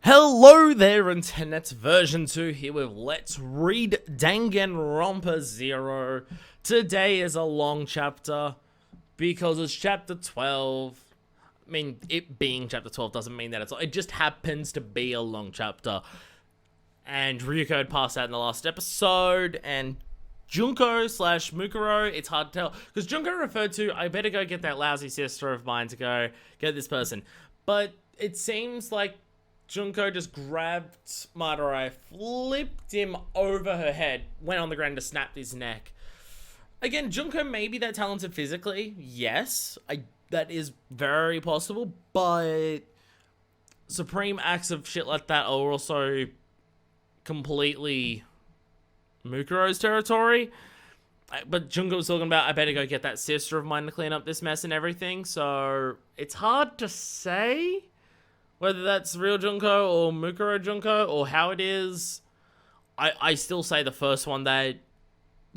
Hello there, Internet version 2 here with Let's Read Danganronpa 0. Today is a long chapter because it's chapter 12. I mean, it being chapter 12 doesn't mean that it just happens to be a long chapter. And Ryouko had passed out in the last episode, and Junko slash Mukuro, it's hard to tell. Because Junko referred to, I better go get that lousy sister of mine to go get this person. But it seems like Junko just grabbed Madarai, flipped him over her head, went on the ground to snap his neck. Again, Junko may be that talented physically. Yes, that is very possible. But supreme acts of shit like that are also completely Mukuro's territory. But Junko was talking about, I better go get that sister of mine to clean up this mess and everything. So it's hard to say whether that's real Junko or Mukuro Junko or how it is. I still say the first one that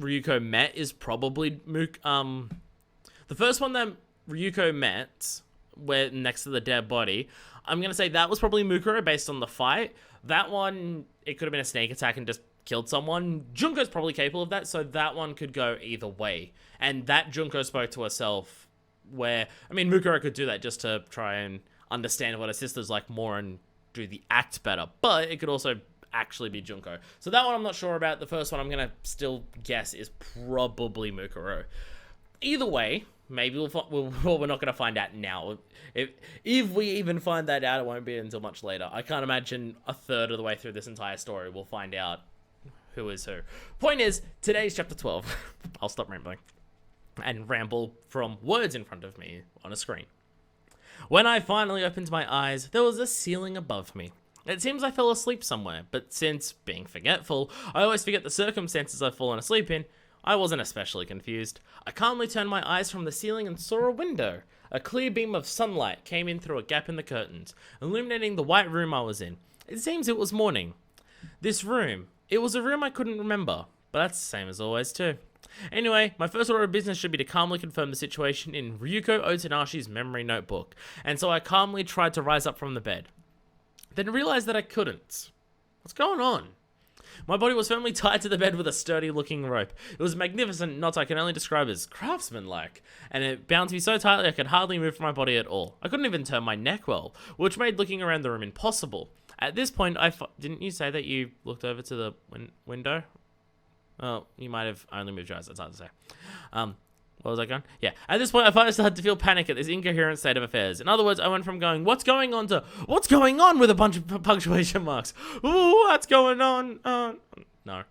Ryouko met is probably the first one that Ryouko met, where next to the dead body, I'm gonna say that was probably Mukuro based on the fight. That one, it could have been a snake attack and just killed someone. Junko's probably capable of that, so that one could go either way. And that Junko spoke to herself, where, I mean, Mukuro could do that just to try and understand what her sister's like more and do the act better, but it could also actually be Junko. So that one I'm not sure about. The first one I'm gonna still guess is probably Mukuro. Either way, maybe we're not gonna find out now. If we even find that out, it won't be until much later. I can't imagine a third of the way through this entire story we'll find out who is who. Point is, today's chapter 12. I'll stop rambling and ramble from words in front of me on a screen. When I finally opened my eyes, there was a ceiling above me. It seems I fell asleep somewhere, but since, being forgetful, I always forget the circumstances I've fallen asleep in, I wasn't especially confused. I calmly turned my eyes from the ceiling and saw a window. A clear beam of sunlight came in through a gap in the curtains, illuminating the white room I was in. It seems it was morning. This room, it was a room I couldn't remember, but that's the same as always too. Anyway, my first order of business should be to calmly confirm the situation in Ryouko Otonashi's memory notebook, and so I calmly tried to rise up from the bed. Then realized that I couldn't. What's going on? My body was firmly tied to the bed with a sturdy-looking rope. It was a magnificent knot I can only describe as craftsman-like, and it bound me so tightly I could hardly move my body at all. I couldn't even turn my neck well, which made looking around the room impossible. At this point, didn't you say that you looked over to the window? Well, you might have only moved your eyes, that's hard to say. What was I going? Yeah. At this point, I finally started to feel panic at this incoherent state of affairs. In other words, I went from going, what's going on, to, what's going on, with a bunch of punctuation marks. Ooh, what's going on? No.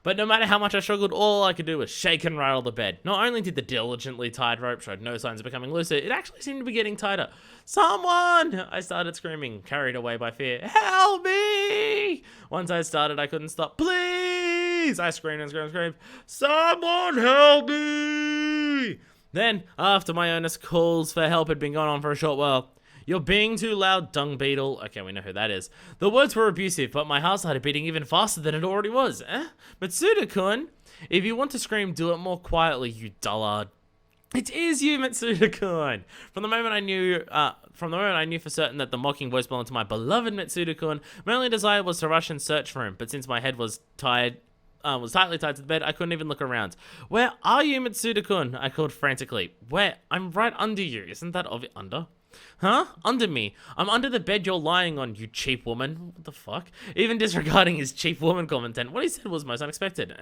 But no matter how much I struggled, all I could do was shake and rattle the bed. Not only did the diligently tied rope show no signs of becoming looser, it actually seemed to be getting tighter. Someone! I started screaming, carried away by fear. Help me! Once I started, I couldn't stop. Please! I screamed and screamed and screamed. Someone help me! Then, after my earnest calls for help had been going on for a short while, "You're being too loud, dung beetle." Okay, we know who that is. The words were abusive, but my heart started beating even faster than it already was. Matsuda-kun, if you want to scream, do it more quietly, you dullard. It is you, Matsuda-kun. From the moment I knew for certain that the mocking voice belonged to my beloved Matsuda-kun, my only desire was to rush and search for him. But since my head was tightly tied to the bed, I couldn't even look around. "Where are you, Matsuda-kun?" I called frantically. "Where? I'm right under you. Isn't that obvious? Under? Huh? Under me. I'm under the bed you're lying on, you cheap woman." What the fuck? Even disregarding his cheap woman comment, what he said was most unexpected.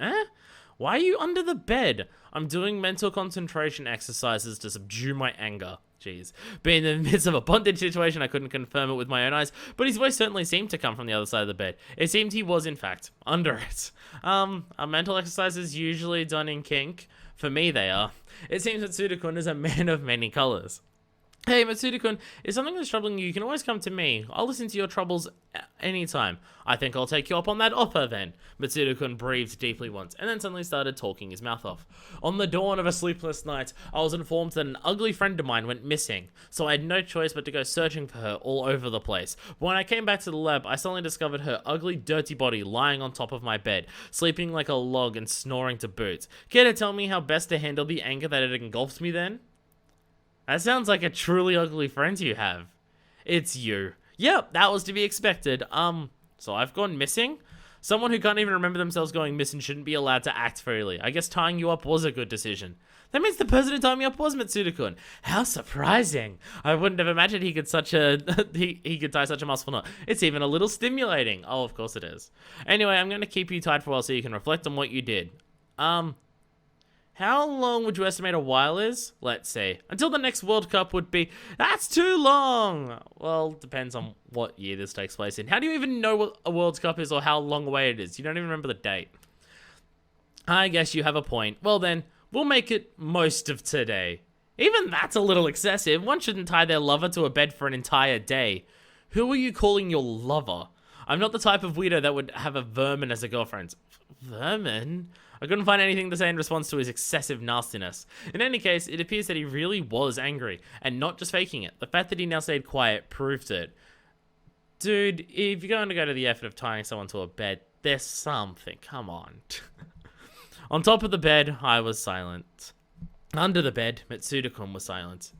Why are you under the bed? I'm doing mental concentration exercises to subdue my anger. Jeez. Being in the midst of a bondage situation, I couldn't confirm it with my own eyes, but his voice certainly seemed to come from the other side of the bed. It seemed he was, in fact, under it. Are mental exercises usually done in kink? For me, they are. It seems that Matsuda-kun is a man of many colors. "Hey, Matsuda-kun, if something is troubling you, you can always come to me. I'll listen to your troubles anytime. I think I'll take you up on that offer then." Matsuda-kun breathed deeply once, and then suddenly started talking his mouth off. "On the dawn of a sleepless night, I was informed that an ugly friend of mine went missing, so I had no choice but to go searching for her all over the place. When I came back to the lab, I suddenly discovered her ugly, dirty body lying on top of my bed, sleeping like a log and snoring to boot. Care to tell me how best to handle the anger that had engulfed me then?" That sounds like a truly ugly friend you have. It's you. Yep, that was to be expected. So I've gone missing? Someone who can't even remember themselves going missing shouldn't be allowed to act freely. I guess tying you up was a good decision. That means the person who tied me up was Mitsuda-kun. How surprising. I wouldn't have imagined he could he could tie such a muscleful knot. It's even a little stimulating. Oh, of course it is. Anyway, I'm going to keep you tied for a while so you can reflect on what you did. How long would you estimate a while is? Let's see. Until the next World Cup would be... That's too long! Well, depends on what year this takes place in. How do you even know what a World Cup is or how long away it is? You don't even remember the date. I guess you have a point. Well then, we'll make it most of today. Even that's a little excessive. One shouldn't tie their lover to a bed for an entire day. Who are you calling your lover? I'm not the type of weirdo that would have a vermin as a girlfriend. Vermin? I couldn't find anything to say in response to his excessive nastiness. In any case, it appears that he really was angry, and not just faking it. The fact that he now stayed quiet proved it. Dude, if you're going to go to the effort of tying someone to a bed, there's something. Come on. On top of the bed, I was silent. Under the bed, Mitsuda-kun was silent.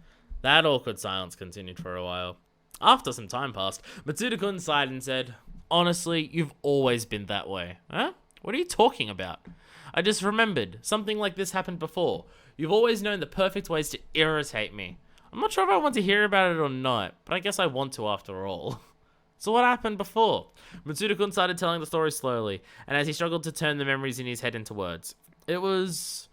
That awkward silence continued for a while. After some time passed, Mitsuda-kun sighed and said, "Honestly, you've always been that way." Huh? What are you talking about? I just remembered. Something like this happened before. You've always known the perfect ways to irritate me. I'm not sure if I want to hear about it or not, but I guess I want to after all. So what happened before? Mitsuda-kun started telling the story slowly, and as he struggled to turn the memories in his head into words. It was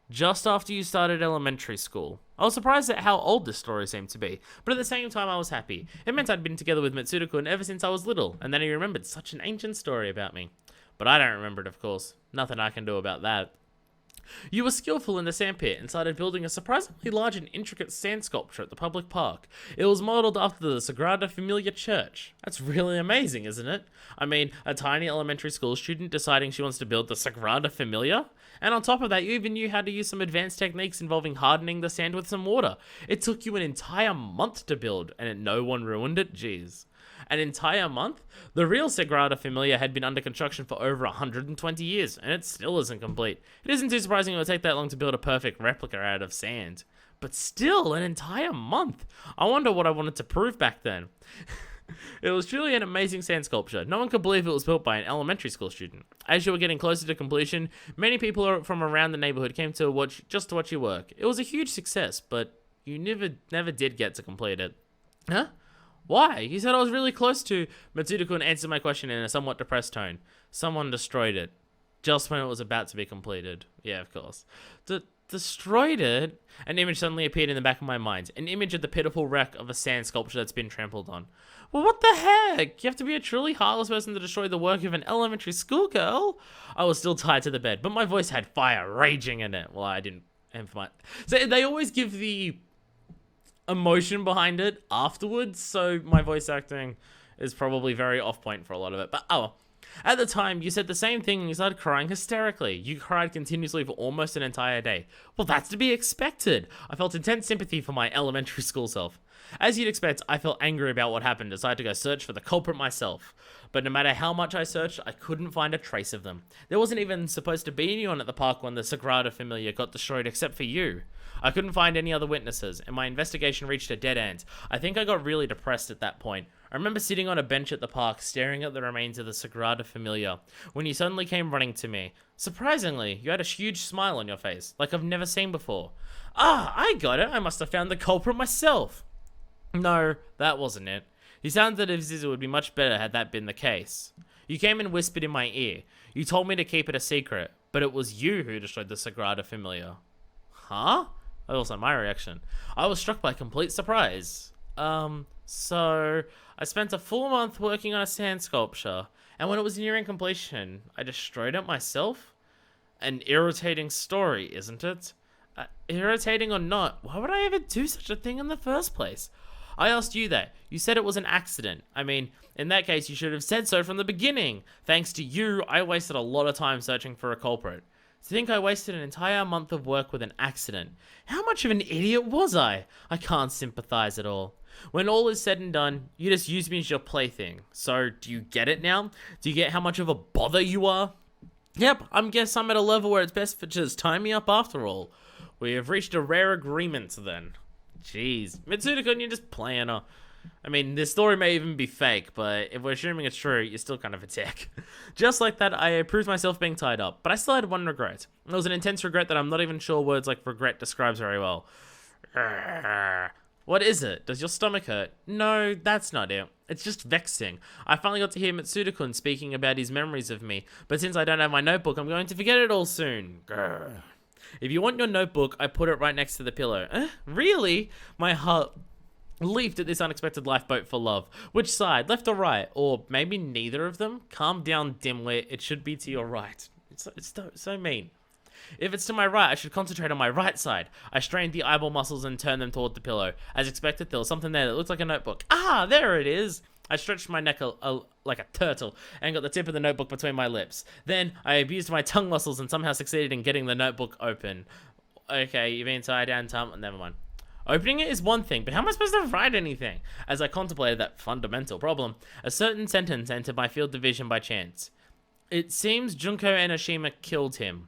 just after you started elementary school. I was surprised at how old this story seemed to be, but at the same time I was happy. It meant I'd been together with Mitsuda-kun ever since I was little, and then he remembered such an ancient story about me. But I don't remember it, of course. Nothing I can do about that. You were skillful in the sandpit and started building a surprisingly large and intricate sand sculpture at the public park. It was modeled after the Sagrada Familia Church. That's really amazing, isn't it? I mean, a tiny elementary school student deciding she wants to build the Sagrada Familia? And on top of that, you even knew how to use some advanced techniques involving hardening the sand with some water. It took you an entire month to build, and no one ruined it? Jeez. An entire month? The real Sagrada Familia had been under construction for over 120 years, and it still isn't complete. It isn't too surprising it would take that long to build a perfect replica out of sand. But still, an entire month! I wonder what I wanted to prove back then. It was truly an amazing sand sculpture. No one could believe it was built by an elementary school student. As you were getting closer to completion, many people from around the neighborhood came to watch your work. It was a huge success, but you never did get to complete it. Huh? Why? You said I was really close to... Mitsuda-kun answered my question in a somewhat depressed tone. Someone destroyed it. Just when it was about to be completed. Yeah, of course. Destroyed it? An image suddenly appeared in the back of my mind. An image of the pitiful wreck of a sand sculpture that's been trampled on. Well, what the heck? You have to be a truly heartless person to destroy the work of an elementary schoolgirl? I was still tied to the bed, but my voice had fire raging in it. Well, I didn't... So they always give the emotion behind it afterwards, so my voice acting is probably very off point for a lot of it. But oh, at the time you said the same thing and you started crying hysterically. You cried continuously for almost an entire day. Well, that's to be expected. I felt intense sympathy for my elementary school self. As you'd expect, I felt angry about what happened, decided to go search for the culprit myself. But no matter how much I searched, I couldn't find a trace of them. There wasn't even supposed to be anyone at the park when the Sagrada Familia got destroyed except for you. I couldn't find any other witnesses, and my investigation reached a dead end. I think I got really depressed at that point. I remember sitting on a bench at the park, staring at the remains of the Sagrada Familia, when you suddenly came running to me. Surprisingly, you had a huge smile on your face, like I've never seen before. Ah, I got it. I must have found the culprit myself. No, that wasn't it. You sounded as if it would be much better had that been the case. You came and whispered in my ear. You told me to keep it a secret, but it was you who destroyed the Sagrada Familia. Huh? That was my reaction. I was struck by complete surprise. So I spent a full month working on a sand sculpture, and when it was nearing completion, I destroyed it myself? An irritating story, isn't it? Irritating or not, why would I ever do such a thing in the first place? I asked you that. You said it was an accident. I mean, in that case, you should have said so from the beginning. Thanks to you, I wasted a lot of time searching for a culprit. To think I wasted an entire month of work with an accident. How much of an idiot was I? I can't sympathize at all. When all is said and done, you just use me as your plaything. So, do you get it now? Do you get how much of a bother you are? Yep, I guess I'm at a level where it's best for just tie me up after all. We have reached a rare agreement then. Jeez. Mitsuda-kun, you're just playing her. I mean, this story may even be fake, but if we're assuming it's true, you're still kind of a dick. Just like that, I approved myself being tied up, but I still had one regret. It was an intense regret that I'm not even sure words like regret describes very well. What is it? Does your stomach hurt? No, that's not it. It's just vexing. I finally got to hear Mitsuda-kun speaking about his memories of me, but since I don't have my notebook, I'm going to forget it all soon. Grr. If you want your notebook, I put it right next to the pillow. Really? My heart leaped at this unexpected lifeboat for love. Which side? Left or right? Or maybe neither of them? Calm down, dimwit. It should be to your right. It's so mean. If it's to my right, I should concentrate on my right side. I strained the eyeball muscles and turned them toward the pillow. As expected, there was something there that looked like a notebook. Ah, there it is! I stretched my neck like a turtle and got the tip of the notebook between my lips. Then, I abused my tongue muscles and somehow succeeded in getting the notebook open. Okay, you've been tied down, never mind. Opening it is one thing, but how am I supposed to write anything? As I contemplated that fundamental problem, a certain sentence entered my field of vision by chance. It seems Junko Enoshima killed him.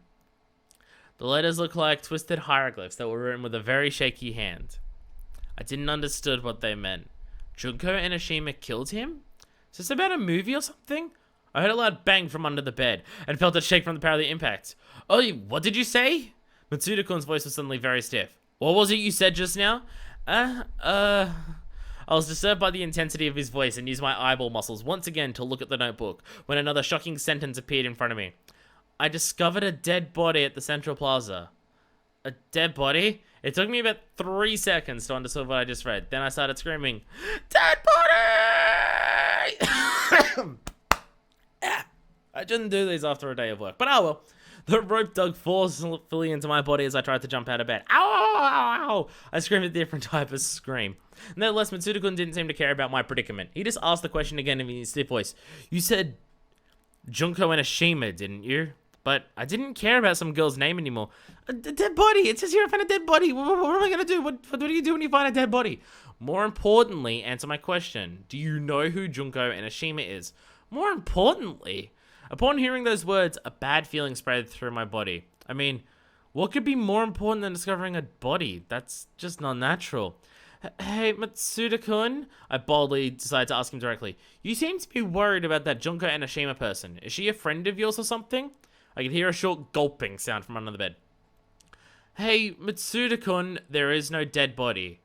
The letters look like twisted hieroglyphs that were written with a very shaky hand. I didn't understand what they meant. Junko Enoshima killed him? Is this about a movie or something? I heard a loud bang from under the bed and felt it shake from the power of the impact. Oh, what did you say? Mitsuda-kun's voice was suddenly very stiff. What was it you said just now? I was disturbed by the intensity of his voice and used my eyeball muscles once again to look at the notebook when another shocking sentence appeared in front of me. I discovered a dead body at the Central Plaza. A dead body? It took me about 3 seconds to understand what I just read. Then I started screaming, "Dead body!" I shouldn't do these after a day of work, but oh well. The rope dug forcefully into my body as I tried to jump out of bed. Ow, ow, ow, ow. I screamed a different type of scream. Nevertheless, Mitsuda-kun didn't seem to care about my predicament. He just asked the question again in his stiff voice. You said Junko Enoshima, didn't you? But I didn't care about some girl's name anymore. A dead body. It says here I found a dead body. What am I going to do? What do you do when you find a dead body? More importantly, answer my question. Do you know who Junko Enoshima is? More importantly, upon hearing those words, a bad feeling spread through my body. I mean, what could be more important than discovering a body? That's just not natural. Hey, Mitsuda-kun? I boldly decided to ask him directly. You seem to be worried about that Junko Enoshima person. Is she a friend of yours or something? I could hear a short gulping sound from under the bed. Hey, Mitsuda-kun, there is no dead body.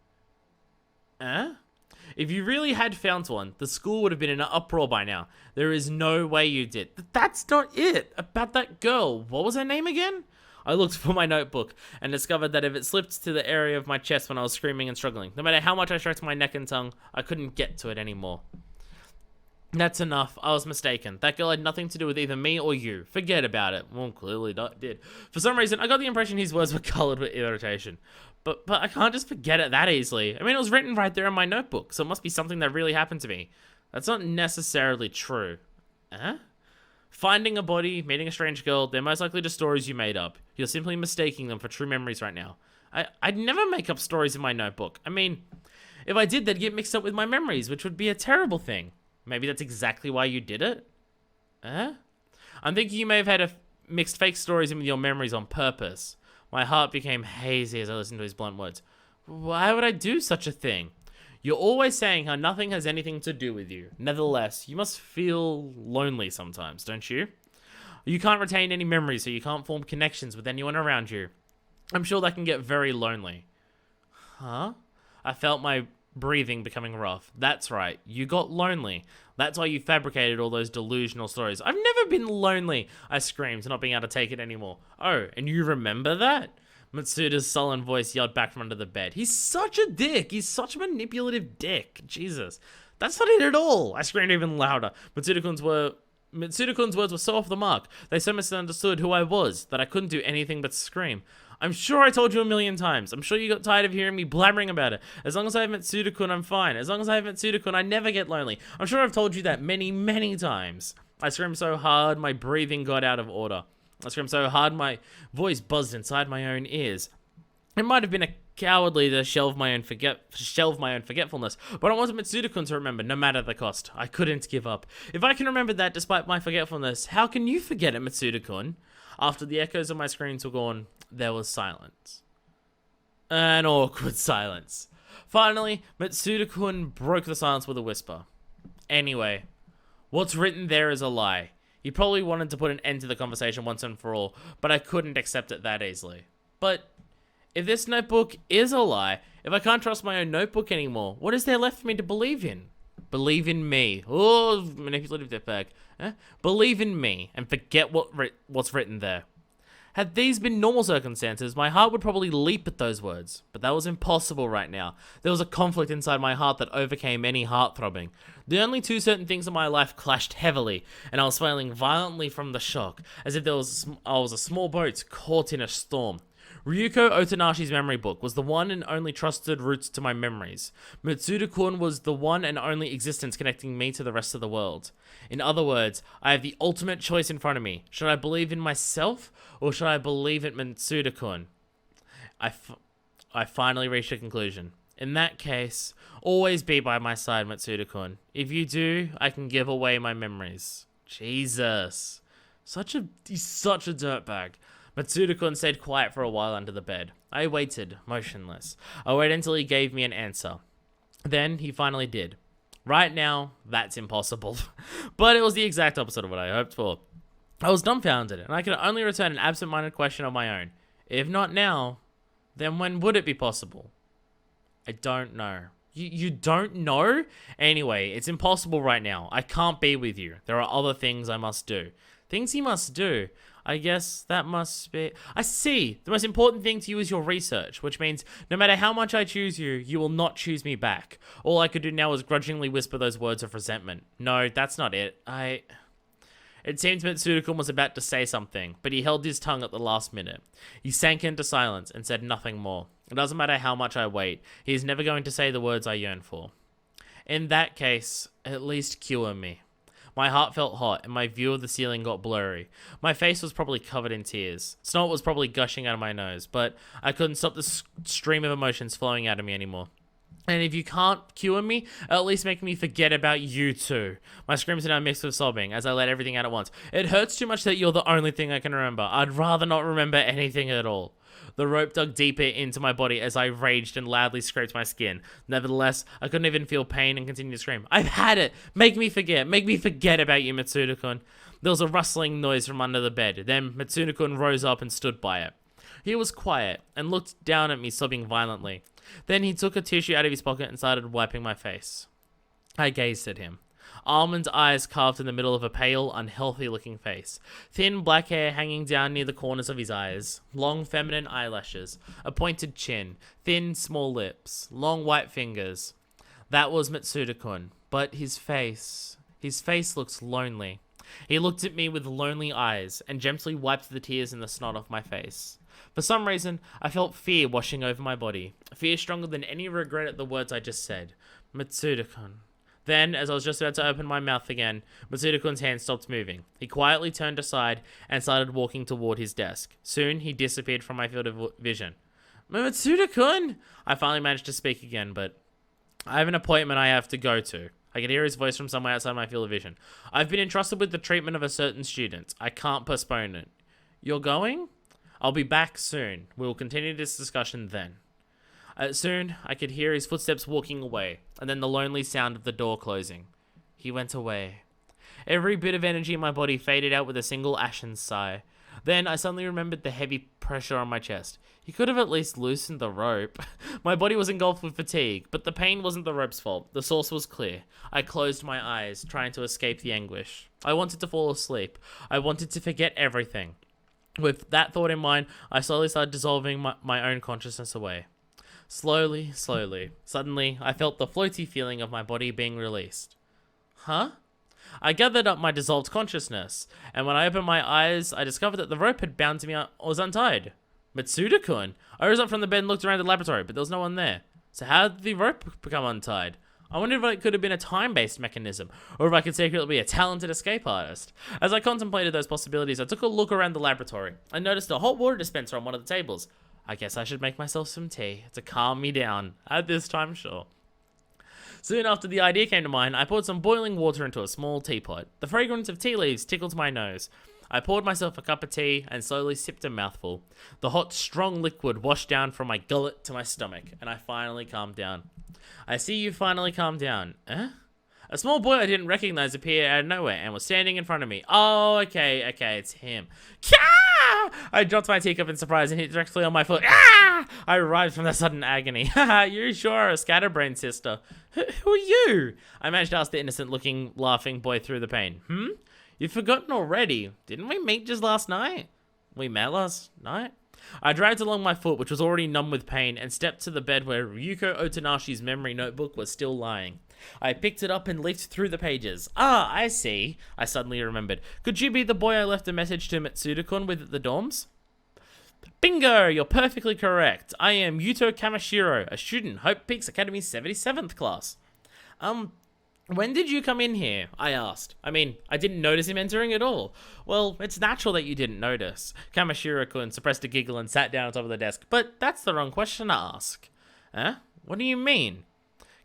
If you really had found one, the school would have been in an uproar by now. There is no way you did. That's not it. About that girl. What was her name again? I looked for my notebook and discovered that if it slipped to the area of my chest when I was screaming and struggling, no matter how much I stretched my neck and tongue, I couldn't get to it anymore. That's enough. I was mistaken. That girl had nothing to do with either me or you. Forget about it. Well, clearly not did. For some reason, I got the impression his words were colored with irritation. But I can't just forget it that easily. I mean, it was written right there in my notebook, so it must be something that really happened to me. That's not necessarily true. Finding a body, meeting a strange girl, they're most likely just stories you made up. You're simply mistaking them for true memories right now. I'd never make up stories in my notebook. I mean, if I did, they'd get mixed up with my memories, which would be a terrible thing. Maybe that's exactly why you did it? I'm thinking you may have had mixed fake stories in with your memories on purpose. My heart became hazy as I listened to his blunt words. Why would I do such a thing? You're always saying how nothing has anything to do with you. Nevertheless, you must feel lonely sometimes, don't you? You can't retain any memories, so you can't form connections with anyone around you. I'm sure that can get very lonely. Huh? I felt my breathing becoming rough. That's right, you got lonely. That's why you fabricated all those delusional stories. I've never been lonely, I screamed, not being able to take it anymore. Oh, and you remember that? Mitsuda's sullen voice yelled back from under the bed. He's such a dick. He's such a manipulative dick. Jesus. That's not it at all. I screamed even louder. Mitsuda-kun's words were so off the mark. They so misunderstood who I was that I couldn't do anything but scream. I'm sure I told you a million times. I'm sure you got tired of hearing me blabbering about it. As long as I have Mitsuda-kun, I'm fine. As long as I have Mitsuda-kun, I never get lonely. I'm sure I've told you that many, many times. I screamed so hard, my breathing got out of order. I screamed so hard, my voice buzzed inside my own ears. It might have been a cowardly to shelve my own forgetfulness, but I wanted Mitsuda-kun to remember, no matter the cost. I couldn't give up. If I can remember that despite my forgetfulness, how can you forget it, Mitsuda-kun? After the echoes of my screams were gone, there was silence. An awkward silence. Finally, Mitsuda-kun broke the silence with a whisper. Anyway, what's written there is a lie. He probably wanted to put an end to the conversation once and for all, but I couldn't accept it that easily. But if this notebook is a lie, if I can't trust my own notebook anymore, what is there left for me to believe in? Believe in me. Oh, manipulative dickbag. Believe in me and forget what's written there. Had these been normal circumstances, my heart would probably leap at those words, but that was impossible right now. There was a conflict inside my heart that overcame any heart throbbing. The only two certain things in my life clashed heavily, and I was flailing violently from the shock, as if I was a small boat caught in a storm. Ryouko Otonashi's memory book was the one and only trusted route to my memories. Mitsuda-kun was the one and only existence connecting me to the rest of the world. In other words, I have the ultimate choice in front of me. Should I believe in myself, or should I believe in Mitsuda-kun? I finally reached a conclusion. In that case, always be by my side, Mitsuda-kun. If you do, I can give away my memories. Jesus. He's such a dirtbag. Mitsuda-kun stayed quiet for a while under the bed. I waited, motionless. I waited until he gave me an answer. Then he finally did. Right now, that's impossible. But it was the exact opposite of what I hoped for. I was dumbfounded, and I could only return an absent-minded question of my own. If not now, then when would it be possible? I don't know. You don't know? Anyway, it's impossible right now. I can't be with you. There are other things I must do. Things he must do. I guess that must be... I see. The most important thing to you is your research, which means no matter how much I choose you, you will not choose me back. All I could do now was grudgingly whisper those words of resentment. No, that's not it. It seemed Mitsuda-kun was about to say something, but he held his tongue at the last minute. He sank into silence and said nothing more. It doesn't matter how much I wait. He is never going to say the words I yearn for. In that case, at least cure me. My heart felt hot, and my view of the ceiling got blurry. My face was probably covered in tears. Snot was probably gushing out of my nose, but I couldn't stop the stream of emotions flowing out of me anymore. And if you can't cure me, at least make me forget about you too. My screams are now mixed with sobbing as I let everything out at once. It hurts too much that you're the only thing I can remember. I'd rather not remember anything at all. The rope dug deeper into my body as I raged and loudly scraped my skin. Nevertheless, I couldn't even feel pain and continued to scream. I've had it! Make me forget about you, Mitsuda-kun. There was a rustling noise from under the bed. Then Mitsuda-kun rose up and stood by it. He was quiet and looked down at me, sobbing violently. Then he took a tissue out of his pocket and started wiping my face. I gazed at him. Almond eyes carved in the middle of a pale, unhealthy-looking face. Thin black hair hanging down near the corners of his eyes. Long feminine eyelashes. A pointed chin. Thin, small lips. Long white fingers. That was Mitsuda-kun. But his face looked lonely. He looked at me with lonely eyes and gently wiped the tears and the snot off my face. For some reason, I felt fear washing over my body. Fear stronger than any regret at the words I just said. Mitsuda-kun. Then, as I was just about to open my mouth again, Mitsuda-kun's hand stopped moving. He quietly turned aside and started walking toward his desk. Soon, he disappeared from my field of vision. Mitsuda-kun! I finally managed to speak again, but I have an appointment I have to go to. I could hear his voice from somewhere outside my field of vision. I've been entrusted with the treatment of a certain student. I can't postpone it. You're going? I'll be back soon. We will continue this discussion then. Soon, I could hear his footsteps walking away, and then the lonely sound of the door closing. He went away. Every bit of energy in my body faded out with a single ashen sigh. Then I suddenly remembered the heavy pressure on my chest. He could have at least loosened the rope. My body was engulfed with fatigue, but the pain wasn't the rope's fault. The source was clear. I closed my eyes, trying to escape the anguish. I wanted to fall asleep. I wanted to forget everything. With that thought in mind, I slowly started dissolving my own consciousness away. Slowly. Suddenly, I felt the floaty feeling of my body being released. Huh? I gathered up my dissolved consciousness, and when I opened my eyes, I discovered that the rope had bound to me was untied. Mitsuda-kun! I rose up from the bed and looked around the laboratory, but there was no one there. So how did the rope become untied? I wondered if it could have been a time-based mechanism, or if I could secretly be a talented escape artist. As I contemplated those possibilities, I took a look around the laboratory. I noticed a hot water dispenser on one of the tables. I guess I should make myself some tea to calm me down. At this time, sure. Soon after the idea came to mind, I poured some boiling water into a small teapot. The fragrance of tea leaves tickled my nose. I poured myself a cup of tea and slowly sipped a mouthful. The hot, strong liquid washed down from my gullet to my stomach, and I finally calmed down. I see you finally calmed down. Eh? A small boy I didn't recognize appeared out of nowhere and was standing in front of me. Oh, okay, it's him. Kah! I dropped my teacup in surprise and hit directly on my foot. Ah! I writhed from the sudden agony. Haha, you sure are a scatterbrain, sister. Who are you? I managed to ask the innocent-looking, laughing boy through the pain. You've forgotten already. Didn't we meet just last night? We met last night? I dragged along my foot, which was already numb with pain, and stepped to the bed where Ryouko Otonashi's memory notebook was still lying. I picked it up and leafed through the pages. Ah, I see. I suddenly remembered. Could you be the boy I left a message to Mitsuda-kun with at the dorms? Bingo! You're perfectly correct. I am Yuto Kamashiro, a student, Hope Peaks Academy's 77th class. When did you come in here? I asked. I mean, I didn't notice him entering at all. Well, it's natural that you didn't notice. Kamashiro-kun suppressed a giggle and sat down on top of the desk. But that's the wrong question to ask. Huh? What do you mean?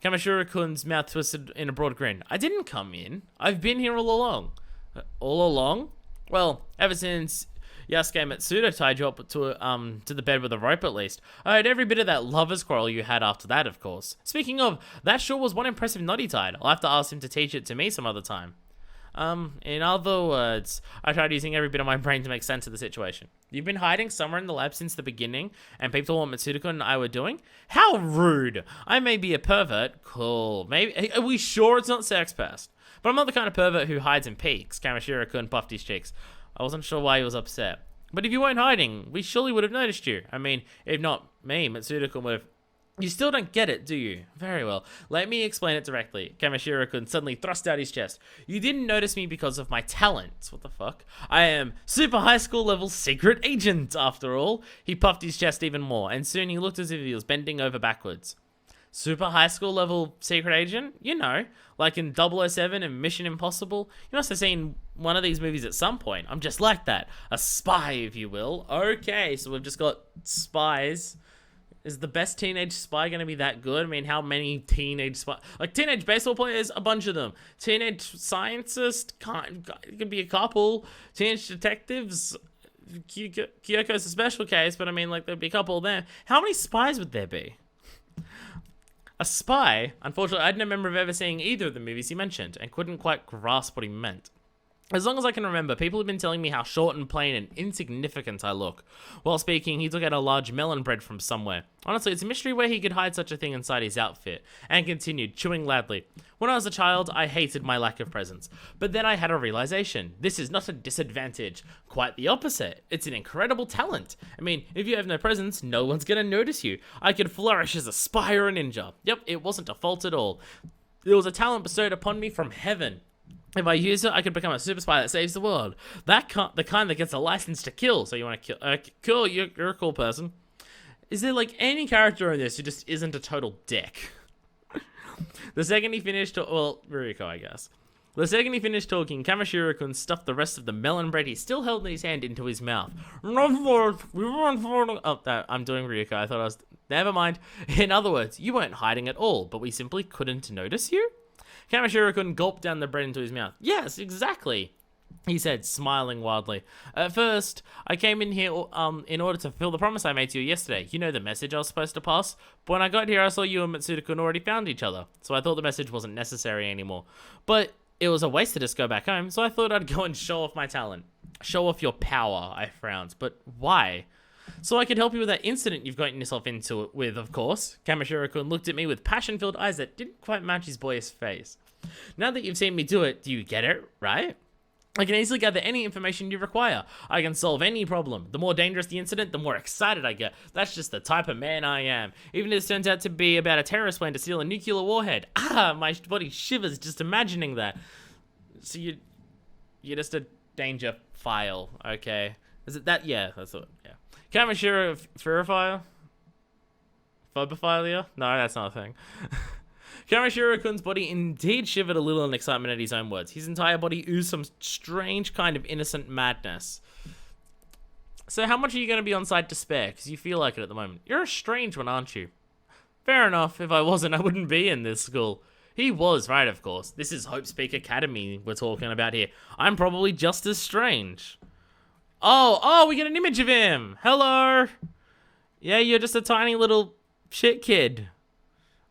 Kamashiro-kun's mouth twisted in a broad grin. I didn't come in. I've been here all along. All along? Well, ever since Yasuke Matsuda tied you up to the bed with a rope at least. I heard every bit of that lover's quarrel you had after that, of course. Speaking of, that sure was one impressive knot he tied. I'll have to ask him to teach it to me some other time. In other words, I tried using every bit of my brain to make sense of the situation. You've been hiding somewhere in the lab since the beginning, and peeped all what Matsuda-kun and I were doing? How rude! I may be a pervert. Cool. Maybe. Are we sure it's not sex pest? But I'm not the kind of pervert who hides and peeks. Kamashiro-kun puffed his cheeks. I wasn't sure why he was upset. But if you weren't hiding, we surely would have noticed you. I mean, if not me, Matsuda-kun would have... You still don't get it, do you? Very well. Let me explain it directly. Kamashiro-kun suddenly thrust out his chest. You didn't notice me because of my talents. What the fuck? I am super high school level secret agent, after all. He puffed his chest even more, and soon he looked as if he was bending over backwards. Super high school level secret agent? You know, like in 007 and Mission Impossible. You must have seen one of these movies at some point. I'm just like that. A spy, if you will. Okay, so we've just got spies. Is the best teenage spy going to be that good? I mean, how many teenage spies? Like, teenage baseball players, a bunch of them. Teenage scientists, it could be a couple. Teenage detectives, Kyoko's a special case, but I mean, like, there'd be a couple of them. How many spies would there be? A spy? Unfortunately, I don't remember of ever seeing either of the movies he mentioned, and couldn't quite grasp what he meant. As long as I can remember, people have been telling me how short and plain and insignificant I look. While speaking, he took out a large melon bread from somewhere. Honestly, it's a mystery where he could hide such a thing inside his outfit, and continued, chewing loudly. When I was a child, I hated my lack of presence. But then I had a realization. This is not a disadvantage. Quite the opposite. It's an incredible talent. I mean, if you have no presence, no one's gonna notice you. I could flourish as a spy or a ninja. Yep, it wasn't a fault at all. It was a talent bestowed upon me from heaven. If I use it, I could become a super spy that saves the world. The kind that gets a license to kill. So you want to kill? Cool, you're a cool person. Is there like any character in this who just isn't a total dick? The second he finished, Ryouko, I guess. The second he finished talking, Kamashiro-kun stuffed the rest of the melon bread he still held in his hand into his mouth. Oh, I'm doing Ryouko. I thought I was... Never mind. In other words, you weren't hiding at all, but we simply couldn't notice you? Kamashiro-kun gulped down the bread into his mouth. Yes, exactly, he said, smiling wildly. At first, I came in here in order to fulfill the promise I made to you yesterday. You know the message I was supposed to pass? But when I got here, I saw you and Matsuda-kun already found each other, so I thought the message wasn't necessary anymore. But it was a waste to just go back home, so I thought I'd go and show off my talent. Show off your power, I frowned. But why? So I could help you with that incident you've gotten yourself into it with, of course. Kamashiro-kun looked at me with passion-filled eyes that didn't quite match his boyish face. Now that you've seen me do it, do you get it, right? I can easily gather any information you require. I can solve any problem. The more dangerous the incident, the more excited I get. That's just the type of man I am. Even if it turns out to be about a terrorist plan to steal a nuclear warhead. My body shivers just imagining that. So you're just a danger file, okay? Is it that? Yeah, that's it, yeah. Kamashiro Furifile? Phobophilia? No, that's not a thing. Kamashiro-kun's body indeed shivered a little in excitement at his own words. His entire body oozed some strange kind of innocent madness. So how much are you going to be on site to spare? Because you feel like it at the moment. You're a strange one, aren't you? Fair enough. If I wasn't, I wouldn't be in this school. He was right, of course. This is Hope's Peak Academy we're talking about here. I'm probably just as strange. Oh, we get an image of him. Hello. Yeah, you're just a tiny little shit kid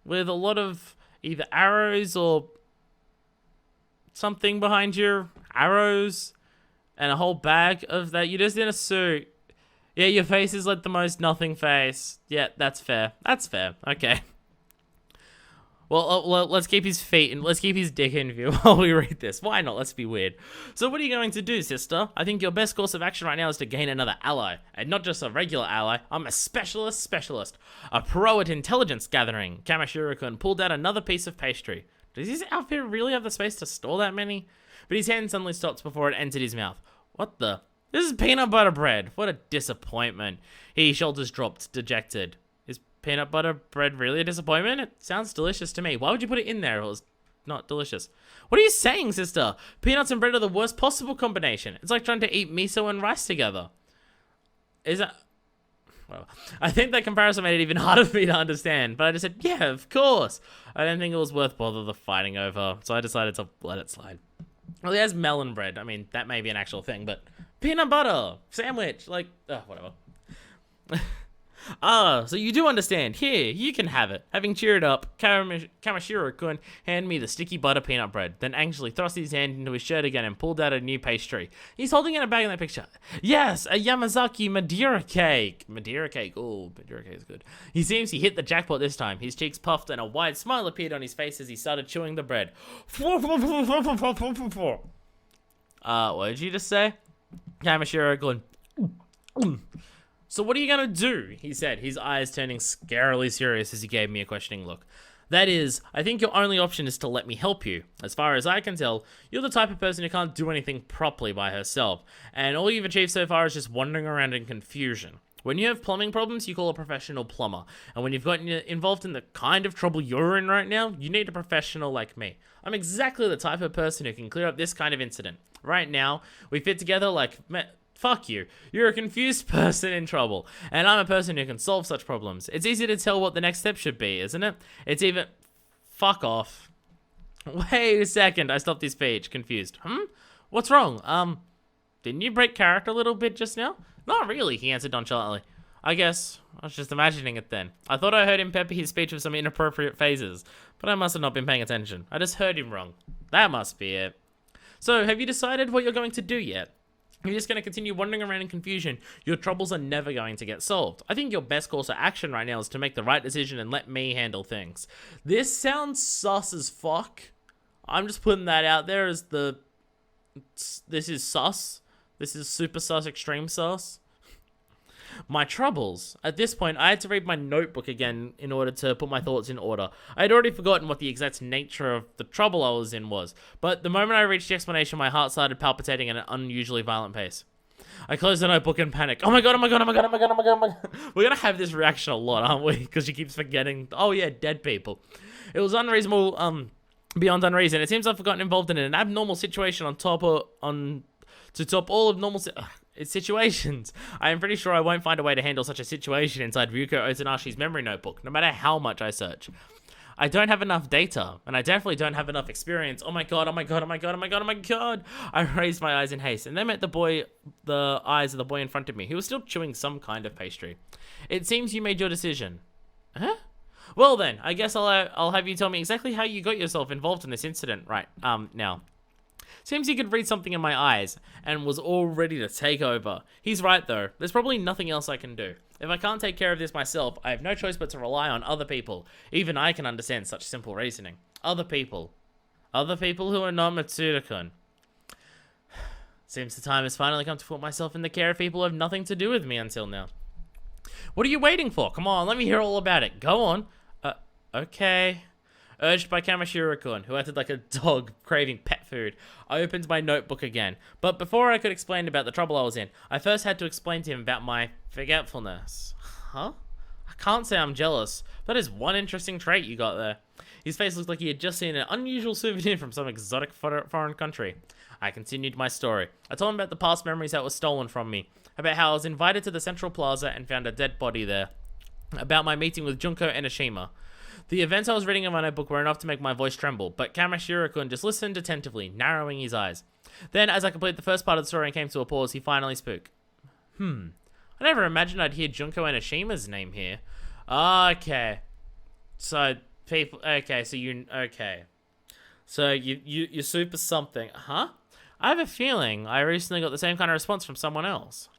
with a lot of either arrows or something behind your arrows and a whole bag of that. You're just in a suit. Yeah, your face is like the most nothing face. Yeah, that's fair. That's fair. Okay. Well, let's keep his feet and let's keep his dick in view while we read this. Why not? Let's be weird. So what are you going to do, sister? I think your best course of action right now is to gain another ally. And not just a regular ally. I'm a specialist. A pro at intelligence gathering. Kamashiro-kun pulled out another piece of pastry. Does his outfit really have the space to store that many? But his hand suddenly stops before it entered his mouth. What the? This is peanut butter bread. What a disappointment. His shoulders dropped, dejected. Is peanut butter bread really a disappointment? It sounds delicious to me. Why would you put it in there if it was not delicious? What are you saying, sister? Peanuts and bread are the worst possible combination. It's like trying to eat miso and rice together. Is that... Well, I think that comparison made it even harder for me to understand, but I just said, yeah, of course. I didn't think it was worth bother the fighting over, so I decided to let it slide. Well, he has melon bread. I mean, that may be an actual thing, but peanut butter sandwich, like, whatever. So you do understand. Here, you can have it. Having cheered up, Kamashiro-kun handed me the sticky butter peanut bread, then anxiously thrust his hand into his shirt again and pulled out a new pastry. He's holding out a bag in that picture. Yes, a Yamazaki Madeira cake. Madeira cake. Oh, Madeira cake is good. He seems he hit the jackpot this time. His cheeks puffed and a wide smile appeared on his face as he started chewing the bread. What did you just say? Kamashiro-kun. So what are you gonna do? He said, his eyes turning scarily serious as he gave me a questioning look. That is, I think your only option is to let me help you. As far as I can tell, you're the type of person who can't do anything properly by herself, and all you've achieved so far is just wandering around in confusion. When you have plumbing problems, you call a professional plumber, and when you've gotten involved in the kind of trouble you're in right now, you need a professional like me. I'm exactly the type of person who can clear up this kind of incident. Right now, we fit together like... Fuck you. You're a confused person in trouble, and I'm a person who can solve such problems. It's easy to tell what the next step should be, isn't it? It's even... Fuck off. Wait a second, I stopped his speech, confused. What's wrong? Didn't you break character a little bit just now? Not really, he answered nonchalantly. I guess I was just imagining it then. I thought I heard him pepper his speech with some inappropriate phrases, but I must have not been paying attention. I just heard him wrong. That must be it. So, have you decided what you're going to do yet? You're just going to continue wandering around in confusion. Your troubles are never going to get solved. I think your best course of action right now is to make the right decision and let me handle things. This sounds sus as fuck. I'm just putting that out there as the... This is sus. This is super sus, extreme sus. My troubles. At this point, I had to read my notebook again in order to put my thoughts in order. I had already forgotten what the exact nature of the trouble I was in was, but the moment I reached the explanation, my heart started palpitating at an unusually violent pace. I closed the notebook in panic. Oh my god, oh my god, oh my god, oh my god, oh my god, oh my god. We're gonna have this reaction a lot, aren't we? Because she keeps forgetting. Oh yeah, dead people. It was unreasonable, beyond unreason. It seems I've gotten involved in an abnormal situation to top all of normal situations. I am pretty sure I won't find a way to handle such a situation inside Ryouko Ozunashi's memory notebook, no matter how much I search. I don't have enough data, and I definitely don't have enough experience. Oh my god, oh my god, oh my god, oh my god, oh my god. I raised my eyes in haste, and then met the eyes of the boy in front of me, who was still chewing some kind of pastry. It seems you made your decision. Huh? Well then, I guess I'll have you tell me exactly how you got yourself involved in this incident right now. Seems he could read something in my eyes, and was all ready to take over. He's right though, there's probably nothing else I can do. If I can't take care of this myself, I have no choice but to rely on other people. Even I can understand such simple reasoning. Other people. Other people who are not Matsuda-kun. Seems the time has finally come to put myself in the care of people who have nothing to do with me until now. What are you waiting for? Come on, let me hear all about it. Go on. Okay. Urged by Kamashiro-kun, who acted like a dog craving pet food, I opened my notebook again. But before I could explain about the trouble I was in, I first had to explain to him about my forgetfulness. Huh? I can't say I'm jealous. That is one interesting trait you got there. His face looked like he had just seen an unusual souvenir from some exotic foreign country. I continued my story. I told him about the past memories that were stolen from me, about how I was invited to the Central Plaza and found a dead body there, about my meeting with Junko Enoshima. The events I was reading in my notebook were enough to make my voice tremble, but Kamashiro-kun just listened attentively, narrowing his eyes. Then, as I completed the first part of the story and came to a pause, he finally spoke. I never imagined I'd hear Junko Enoshima's name here. Okay. So, people... Okay, so you... Okay. So, you're super something. Huh? I have a feeling I recently got the same kind of response from someone else.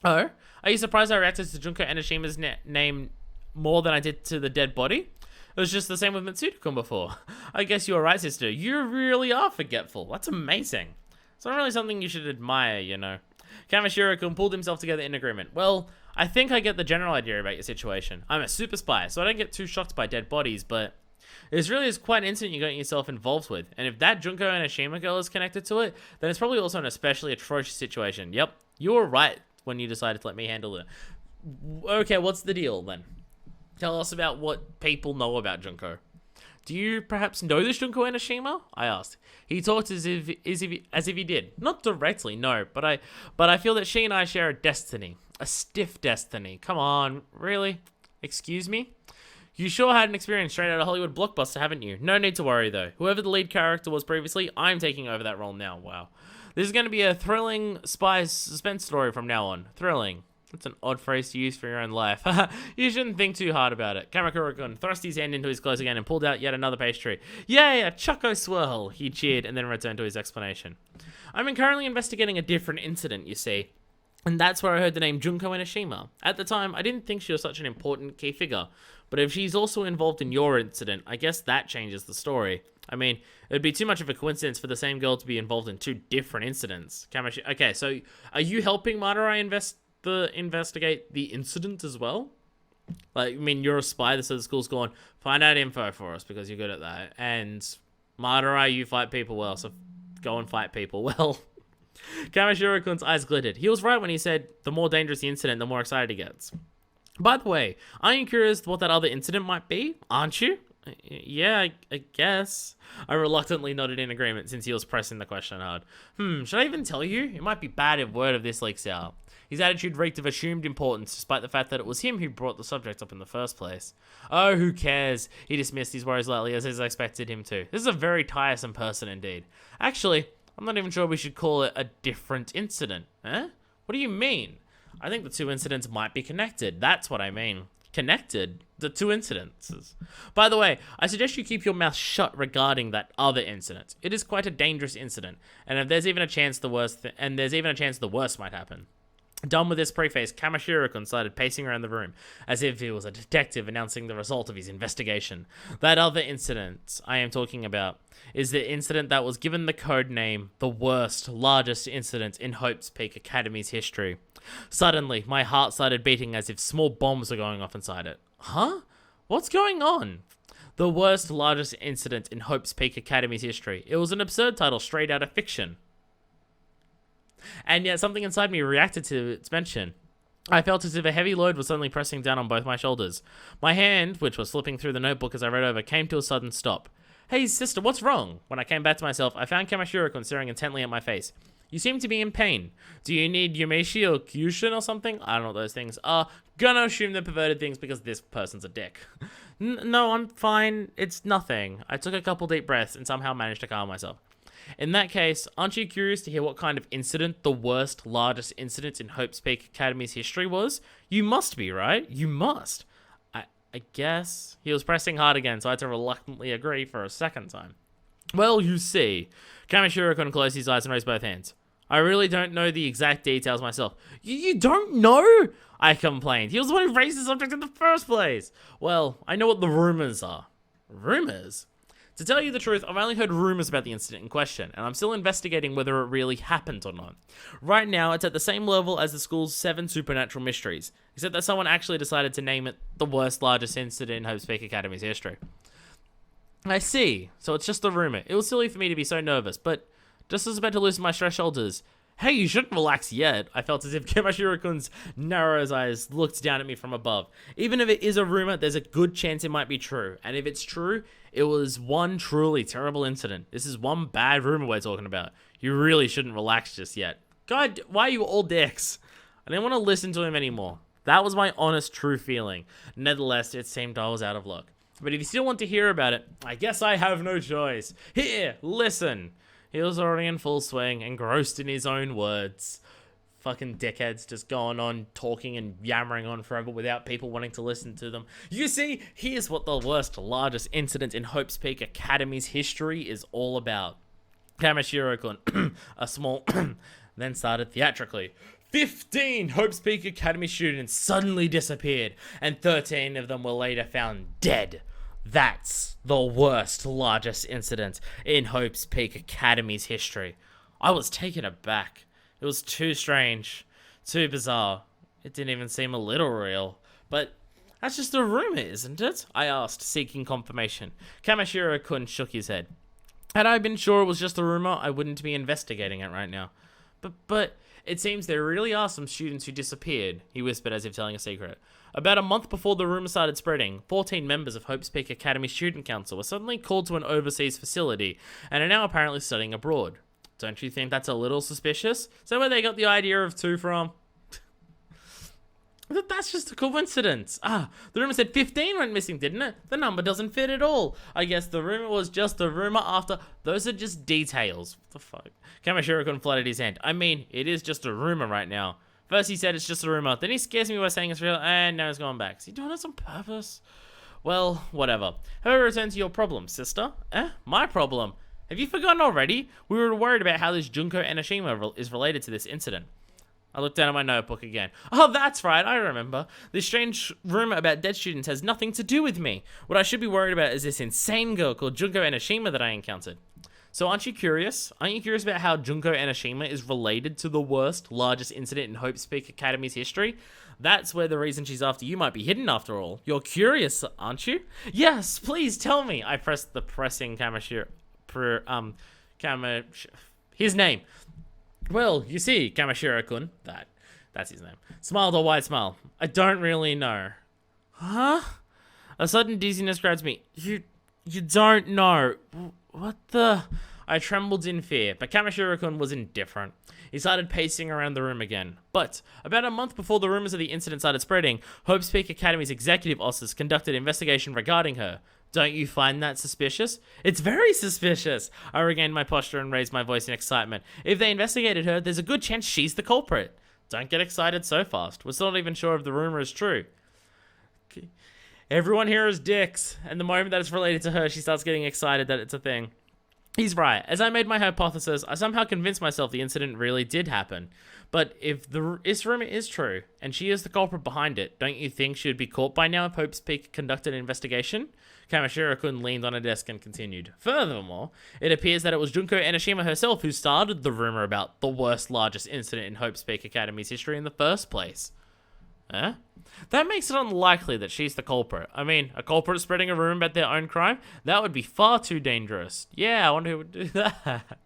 Oh? Are you surprised I reacted to Junko Enoshima's name more than I did to the dead body? It was just the same with Mitsuda-kun before. I guess you were right, sister. You really are forgetful. That's amazing. It's not really something you should admire, you know. Kamishiro-kun pulled himself together in agreement. Well, I think I get the general idea about your situation. I'm a super spy, so I don't get too shocked by dead bodies, but this really is quite an incident you got yourself involved with. And if that Junko Enoshima girl is connected to it, then it's probably also an especially atrocious situation. Yep, you were right when you decided to let me handle it. Okay, what's the deal then? Tell us about what people know about Junko. Do you perhaps know this Junko Enoshima? I asked. He talked as if he did. Not directly, no, but I feel that she and I share a destiny. A stiff destiny. Come on, really? Excuse me? You sure had an experience straight out of Hollywood blockbuster, haven't you? No need to worry, though. Whoever the lead character was previously, I'm taking over that role now. Wow. This is going to be a thrilling spy suspense story from now on. Thrilling. That's an odd phrase to use for your own life. You shouldn't think too hard about it. Kamakura-kun thrust his hand into his clothes again and pulled out yet another pastry. Yay, a choco swirl, he cheered and then returned to his explanation. I'm currently investigating a different incident, you see. And that's where I heard the name Junko Enoshima. At the time, I didn't think she was such an important key figure. But if she's also involved in your incident, I guess that changes the story. I mean, it would be too much of a coincidence for the same girl to be involved in two different incidents. Okay, so are you helping Marurai investigate the incident as well? Like, I mean, you're a spy, so the school's gone, find out info for us because you're good at that. And Marurai, you fight people well, so go and fight people well. Kamishiro-kun's eyes glittered. He was right when he said the more dangerous the incident, the more excited he gets. By the way, aren't you curious what that other incident might be? Aren't you? Yeah, I guess. I reluctantly nodded in agreement since he was pressing the question hard. Should I even tell you? It might be bad if word of this leaks out. His attitude reeked of assumed importance, despite the fact that it was him who brought the subject up in the first place. Oh, who cares? He dismissed his worries lightly as I expected him to. This is a very tiresome person indeed. Actually, I'm not even sure we should call it a different incident. Huh? What do you mean? I think the two incidents might be connected. That's what I mean. Connected? The two incidences. By the way, I suggest you keep your mouth shut regarding that other incident. It is quite a dangerous incident, and there's even a chance the worst might happen. Done with this preface, Kamishiro-kun started pacing around the room, as if he was a detective announcing the result of his investigation. That other incident I am talking about is the incident that was given the code name, the worst, largest incident in Hope's Peak Academy's history. Suddenly, my heart started beating as if small bombs were going off inside it. Huh? What's going on? The worst, largest incident in Hope's Peak Academy's history. It was an absurd title straight out of fiction. And yet something inside me reacted to its mention. I felt as if a heavy load was suddenly pressing down on both my shoulders. My hand, which was flipping through the notebook as I read over, came to a sudden stop. Hey, sister, what's wrong? When I came back to myself, I found Kamishiro-kun staring intently at my face. You seem to be in pain. Do you need Yumeshi or Kyushin or something? I don't know what those things are. Gonna assume they're perverted things because this person's a dick. No, I'm fine. It's nothing. I took a couple deep breaths and somehow managed to calm myself. In that case, aren't you curious to hear what kind of incident the worst, largest incident in Hope's Peak Academy's history was? You must be, right? You must. I guess. He was pressing hard again, so I had to reluctantly agree for a second time. Well, you see. Kamishiro-kun closed his eyes and raised both hands. I really don't know the exact details myself. You don't know? I complained. He was the one who raised the subject in the first place. Well, I know what the rumors are. Rumors? To tell you the truth, I've only heard rumors about the incident in question, and I'm still investigating whether it really happened or not. Right now, it's at the same level as the school's 7 supernatural mysteries, except that someone actually decided to name it the worst, largest incident in Hope's Peak Academy's history. I see. So it's just a rumor. It was silly for me to be so nervous, but just as about to loosen my stressed shoulders. Hey, you shouldn't relax yet. I felt as if Kamishiro-kun's narrow eyes looked down at me from above. Even if it is a rumor, there's a good chance it might be true. And if it's true, it was one truly terrible incident. This is one bad rumor we're talking about. You really shouldn't relax just yet. God, why are you all dicks? I didn't want to listen to him anymore. That was my honest, true feeling. Nevertheless, it seemed I was out of luck. But if you still want to hear about it, I guess I have no choice. Here, listen. He was already in full swing, engrossed in his own words. fucking dickheads just going on, talking and yammering on forever without people wanting to listen to them. You see, here's what the worst, largest incident in Hope's Peak Academy's history is all about. Kamashiro-kun, a small, then started theatrically. 15 Hope's Peak Academy students suddenly disappeared, and 13 of them were later found dead. That's the worst, largest incident in Hope's Peak Academy's history. I was taken aback. It was too strange, too bizarre. It didn't even seem a little real. But that's just a rumor, isn't it? I asked, seeking confirmation. Kamashiro-kun shook his head. Had I been sure it was just a rumor, I wouldn't be investigating it right now. But it seems there really are some students who disappeared, he whispered as if telling a secret. About a month before the rumor started spreading, 14 members of Hope's Peak Academy Student Council were suddenly called to an overseas facility and are now apparently studying abroad. Don't you think that's a little suspicious? Is that where they got the idea of 2 from? That's just a coincidence. The rumor said 15 went missing, didn't it? The number doesn't fit at all. I guess the rumor was just a rumor after. Those are just details. What the fuck? Kamashiro-kun flooded his hand. I mean, it is just a rumor right now. First he said it's just a rumor, then he scares me by saying it's real, and now he's gone back. Is he doing this on purpose? Well, whatever. However, return to your problem, sister. My problem? Have you forgotten already? We were worried about how this Junko Enoshima is related to this incident. I looked down at my notebook again. Oh, that's right, I remember. This strange rumor about dead students has nothing to do with me. What I should be worried about is this insane girl called Junko Enoshima that I encountered. So aren't you curious? Aren't you curious about how Junko Enoshima is related to the worst, largest incident in Hope's Peak Academy's history? That's where the reason she's after you might be hidden after all. You're curious, aren't you? Yes, please tell me. I pressed the pressing his name. Well, you see, Kamashiro-kun, that's his name, smiled a wide smile. I don't really know. Huh? A sudden dizziness grabs me. You don't know. What the? I trembled in fear, but Kamashiro-kun was indifferent. He started pacing around the room again. But about a month before the rumors of the incident started spreading, Hope's Peak Academy's executive officers conducted an investigation regarding her. Don't you find that suspicious? It's very suspicious. I regained my posture and raised my voice in excitement. If they investigated her, there's a good chance she's the culprit. Don't get excited so fast. We're still not even sure if the rumor is true. Everyone here is dicks, and the moment that it's related to her, she starts getting excited that it's a thing. He's right. As I made my hypothesis, I somehow convinced myself the incident really did happen. But if this rumor is true, and she is the culprit behind it, don't you think she would be caught by now if Hope's Peak conducted an investigation? Kamashiro-kun leaned on a desk and continued. Furthermore, it appears that it was Junko Enoshima herself who started the rumor about the worst, largest incident in Hope's Peak Academy's history in the first place. That makes it unlikely that she's the culprit. I mean, a culprit spreading a rumor about their own crime? That would be far too dangerous. Yeah, I wonder who would do that.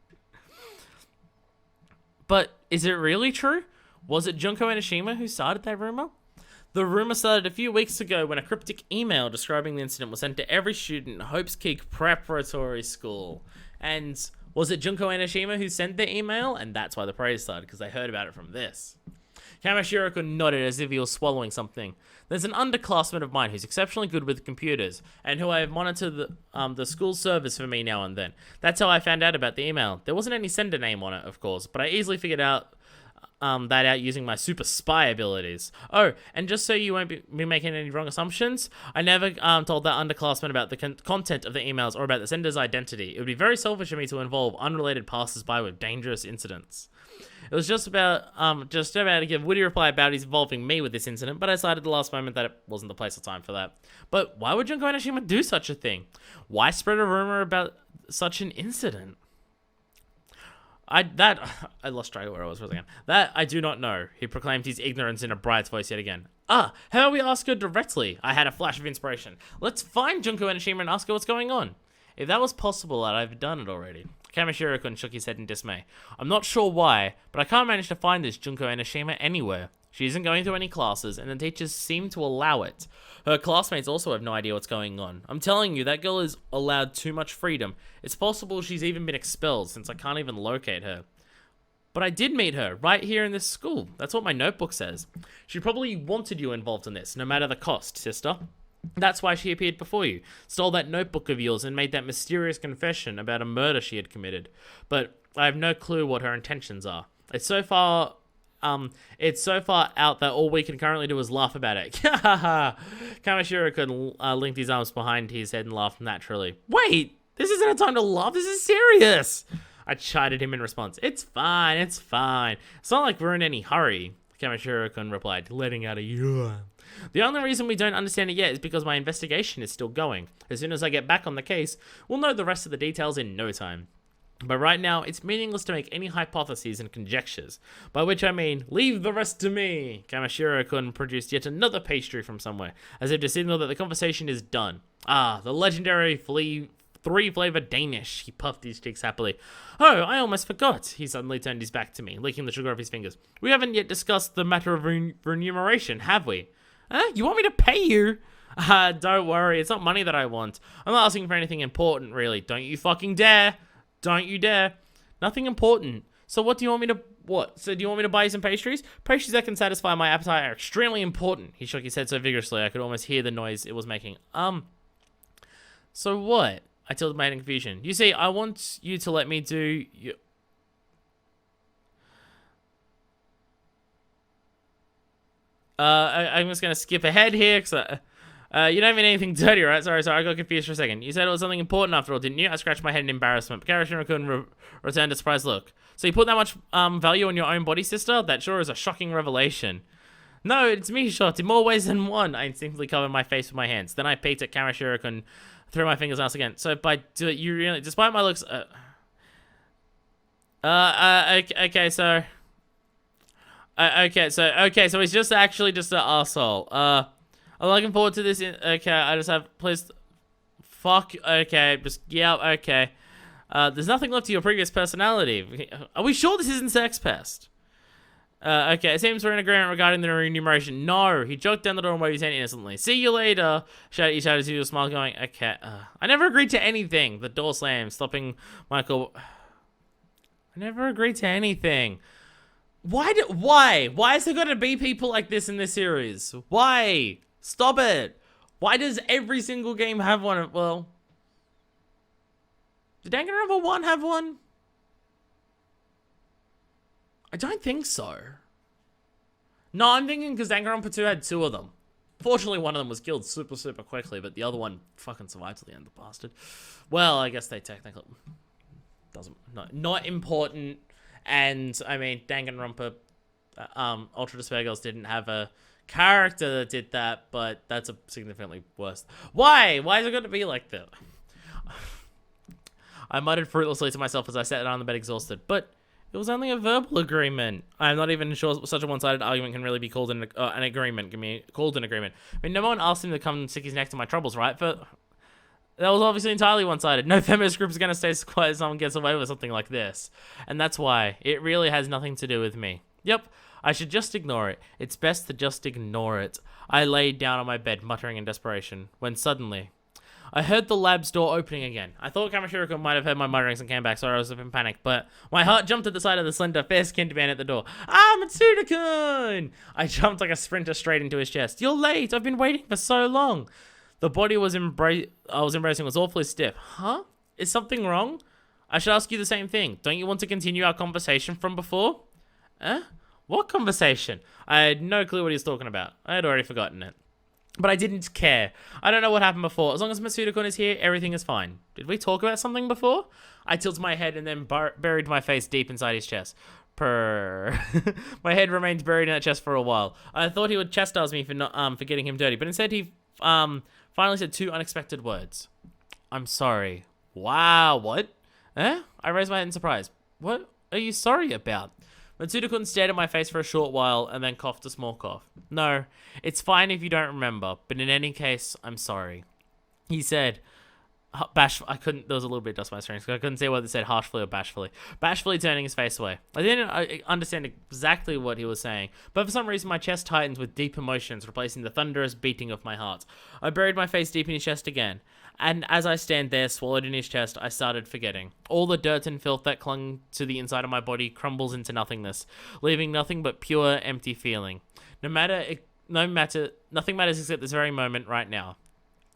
But is it really true? Was it Junko Enoshima who started that rumor? The rumor started a few weeks ago when a cryptic email describing the incident was sent to every student in Hope's Peak Preparatory School. And was it Junko Enoshima who sent the email? And that's why the praise started, because they heard about it from this. Kamashiro-kun nodded as if he was swallowing something. There's an underclassman of mine who's exceptionally good with computers, and who I have monitored the school service for me now and then. That's how I found out about the email. There wasn't any sender name on it, of course, but I easily figured out that out using my super spy abilities. Oh, and just so you won't be making any wrong assumptions, I never told that underclassman about the content of the emails or about the sender's identity. It would be very selfish of me to involve unrelated passers-by with dangerous incidents. It was just about to give witty reply about his involving me with this incident, but I decided at the last moment that it wasn't the place or time for that. But why would Junko Enoshima do such a thing? Why spread a rumor about such an incident? I lost track of where I was for a second. That I do not know. He proclaimed his ignorance in a bright voice yet again. How about we ask her directly? I had a flash of inspiration. Let's find Junko Enoshima and ask her what's going on. If that was possible, I'd have done it already. Kamashiro-kun shook his head in dismay. I'm not sure why, but I can't manage to find this Junko Enoshima anywhere. She isn't going through any classes, and the teachers seem to allow it. Her classmates also have no idea what's going on. I'm telling you, that girl is allowed too much freedom. It's possible she's even been expelled, since I can't even locate her. But I did meet her, right here in this school. That's what my notebook says. She probably wanted you involved in this, no matter the cost, sister. That's why she appeared before you, stole that notebook of yours, and made that mysterious confession about a murder she had committed. But I have no clue what her intentions are. It's so far it's so far out that all we can currently do is laugh about it. Kamishiro could link his arms behind his head and laugh naturally. Wait, this isn't a time to laugh. This is serious. I chided him in response. It's fine. It's fine. It's not like we're in any hurry. Kamishiro-kun replied, letting out a yawn. The only reason we don't understand it yet is because my investigation is still going. As soon as I get back on the case, we'll know the rest of the details in no time. But right now, it's meaningless to make any hypotheses and conjectures. By which I mean, leave the rest to me! Kamishiro-kun produced yet another pastry from somewhere, as if to signal that the conversation is done. Ah, the legendary three-flavor Danish. He puffed his cheeks happily. Oh, I almost forgot. He suddenly turned his back to me, licking the sugar off his fingers. We haven't yet discussed the matter of remuneration, have we? You want me to pay you? Don't worry, it's not money that I want. I'm not asking for anything important, really. Don't you fucking dare. Don't you dare. Nothing important. So what do you want me to... What? So do you want me to buy you some pastries? Pastries that can satisfy my appetite are extremely important. He shook his head so vigorously I could almost hear the noise it was making. So what? I tilted my head in confusion. You see, I want you to let me do... I'm just gonna skip ahead here, because you don't mean anything dirty, right? Sorry, I got confused for a second. You said it was something important after all, didn't you? I scratched my head in embarrassment. Kamishiro-kun returned a surprised look. So you put that much value on your own body, sister? That sure is a shocking revelation. No, it's me, Shot, in more ways than one. I instinctively covered my face with my hands. Then I peeked at Kamishiro-kun, threw my fingers once again. So you really, despite my looks, okay, so he's just actually just an asshole. I'm looking forward to this. Okay, I just have, please, fuck, okay, just, yeah, okay. There's nothing left to your previous personality. Are we sure this isn't Sex Pest? Okay, it seems we're in agreement regarding the remuneration. No, he joked down the door and waved his hand innocently. See you later, he shouted to a smile going, okay, I never agreed to anything. The door slammed, stopping Michael. I never agreed to anything. Why? Why is there gonna be people like this in this series? Why? Stop it. Why does every single game have one? Well, did Danganronpa 1 have one? I don't think so. No, I'm thinking because Danganronpa 2 had 2 of them. Fortunately, one of them was killed super quickly, but the other one fucking survived to the end, the bastard. Well, I guess they technically... Not important. And, I mean, Danganronpa, Ultra Despair Girls didn't have a character that did that, but that's a significantly worse. Why? Why is it going to be like that? I muttered fruitlessly to myself as I sat down on the bed exhausted, but it was only a verbal agreement. I'm not even sure such a one-sided argument can really be called an agreement. Called an agreement. I mean, no one asked him to come and stick his neck to my troubles, right? But that was obviously entirely one-sided. No feminist group is going to stay so quiet if someone gets away with something like this. And that's why. It really has nothing to do with me. Yep, I should just ignore it. It's best to just ignore it. I laid down on my bed, muttering in desperation, when suddenly I heard the lab's door opening again. I thought Kamishiro might have heard my mutterings and came back, so I was in panic, but my heart jumped at the sight of the slender, fair-skinned man at the door. Ah, Matsuda-kun! I jumped like a sprinter straight into his chest. You're late! I've been waiting for so long! The body I was embracing was awfully stiff. Huh? Is something wrong? I should ask you the same thing. Don't you want to continue our conversation from before? What conversation? I had no clue what he was talking about. I had already forgotten it. But I didn't care. I don't know what happened before. As long as Matsuda-kun is here, everything is fine. Did we talk about something before? I tilted my head and then buried my face deep inside his chest. Purr. My head remained buried in that chest for a while. I thought he would chastise me for not for getting him dirty, but instead he finally said 2 unexpected words. I'm sorry. Wow, what? I raised my head in surprise. What are you sorry about? Matsuda-kun stared at my face for a short while and then coughed a small cough. No, it's fine if you don't remember, but in any case, I'm sorry. He said, there was a little bit of dust on my screen, so I couldn't see whether it said harshly or bashfully. Bashfully turning his face away. I didn't understand exactly what he was saying, but for some reason my chest tightened with deep emotions, replacing the thunderous beating of my heart. I buried my face deep in his chest again, and as I stand there, swallowed in his chest, I started forgetting. All the dirt and filth that clung to the inside of my body crumbles into nothingness, leaving nothing but pure, empty feeling. Nothing matters except this very moment right now.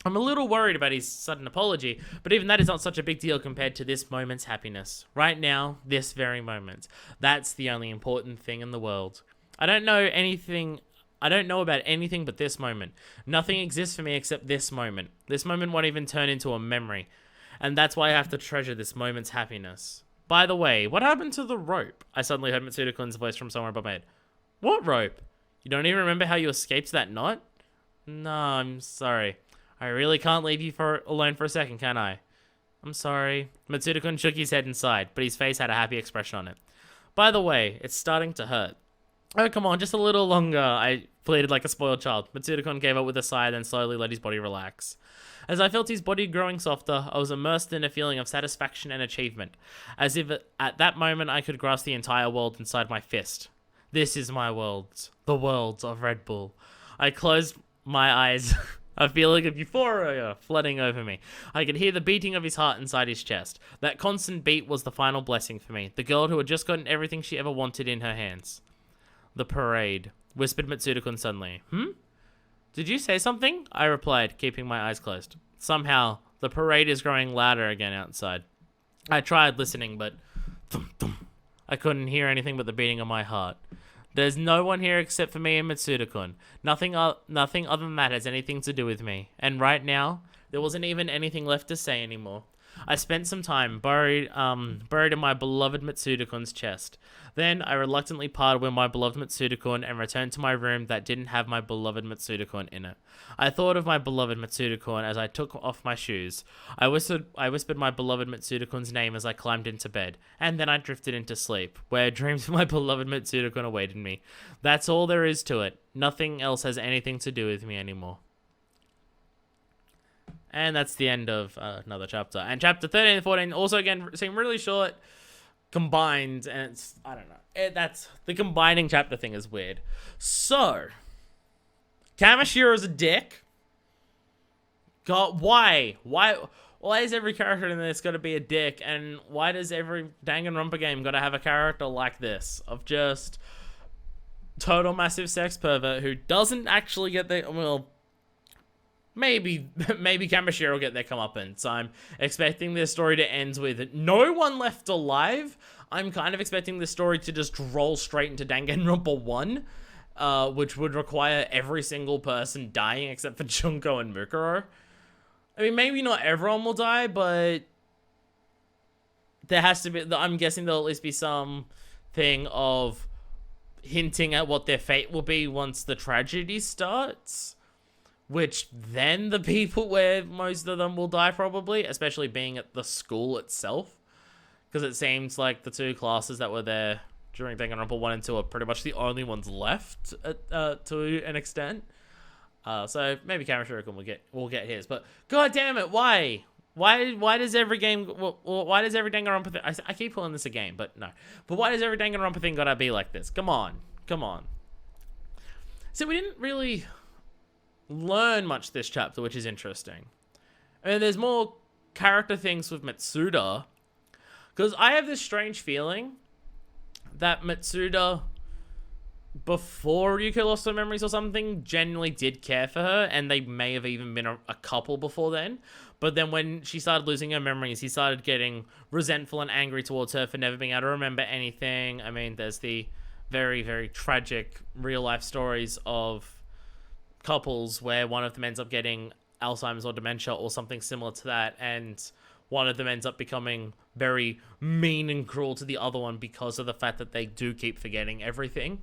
I'm a little worried about his sudden apology, but even that is not such a big deal compared to this moment's happiness. Right now, this very moment. That's the only important thing in the world. I don't know anything. I don't know about anything but this moment. Nothing exists for me except this moment. This moment won't even turn into a memory. And that's why I have to treasure this moment's happiness. By the way, what happened to the rope? I suddenly heard Mitsuda-kun's voice from somewhere above my head. What rope? You don't even remember how you escaped that knot? No, I'm sorry. I really can't leave you alone for a second, can I? I'm sorry. Mitsuda-kun shook his head and sighed, but his face had a happy expression on it. By the way, it's starting to hurt. Oh, come on, just a little longer, I pleaded like a spoiled child. Mitsuda-kun gave up with a sigh, then slowly let his body relax. As I felt his body growing softer, I was immersed in a feeling of satisfaction and achievement, as if at that moment I could grasp the entire world inside my fist. This is my world, the world of Red Bull. I closed my eyes, a feeling of euphoria flooding over me. I could hear the beating of his heart inside his chest. That constant beat was the final blessing for me, the girl who had just gotten everything she ever wanted in her hands. The parade, whispered Mitsuda-kun suddenly. Did you say something? I replied, keeping my eyes closed. Somehow, the parade is growing louder again outside. I tried listening, but thump, thump. I couldn't hear anything but the beating of my heart. There's no one here except for me and Mitsuda-kun. Nothing other than that has anything to do with me. And right now, there wasn't even anything left to say anymore. I spent some time buried in my beloved Mitsuda-kun's chest. Then I reluctantly parted with my beloved Mitsuda-kun and returned to my room that didn't have my beloved Mitsuda-kun in it. I thought of my beloved Mitsuda-kun as I took off my shoes. I whispered my beloved Mitsuda-kun's name as I climbed into bed, and then I drifted into sleep, where dreams of my beloved Mitsuda-kun awaited me. That's all there is to it. Nothing else has anything to do with me anymore. And that's the end of another chapter. And chapter 13 and 14 also, again, seem really short, combined, and it's, I don't know. That's the combining chapter thing is weird. So, Kamashiro's a dick. God, why? Why is every character in this got to be a dick? And why does every Danganronpa game got to have a character like this? Of just total massive sex pervert who doesn't actually get the, well, maybe Kamashiro will get their comeuppance. I'm expecting this story to end with no one left alive. I'm kind of expecting this story to just roll straight into Danganronpa 1, which would require every single person dying except for Junko and Mukuro. I mean, maybe not everyone will die, but there has to be, I'm guessing there'll at least be some thing of hinting at what their fate will be once the tragedy starts. Which then the people where most of them will die probably, especially being at the school itself. Because it seems like the two classes that were there during Danganronpa 1 and 2 are pretty much the only ones left to an extent. So maybe Kamashiro will get his. But god damn it, why? Why does every game, why does every Danganronpa thing, I keep calling this a game, but no. But why does every Danganronpa thing gotta be like this? Come on. So we didn't really learn much this chapter, which is interesting. I mean, there's more character things with Mitsuda, because I have this strange feeling that Mitsuda, before Ryouko lost her memories or something, genuinely did care for her, and they may have even been a couple before then. But then when she started losing her memories, he started getting resentful and angry towards her for never being able to remember anything. I mean, there's the very, very tragic real-life stories of couples where one of them ends up getting Alzheimer's or dementia or something similar to that, and one of them ends up becoming very mean and cruel to the other one because of the fact that they do keep forgetting everything.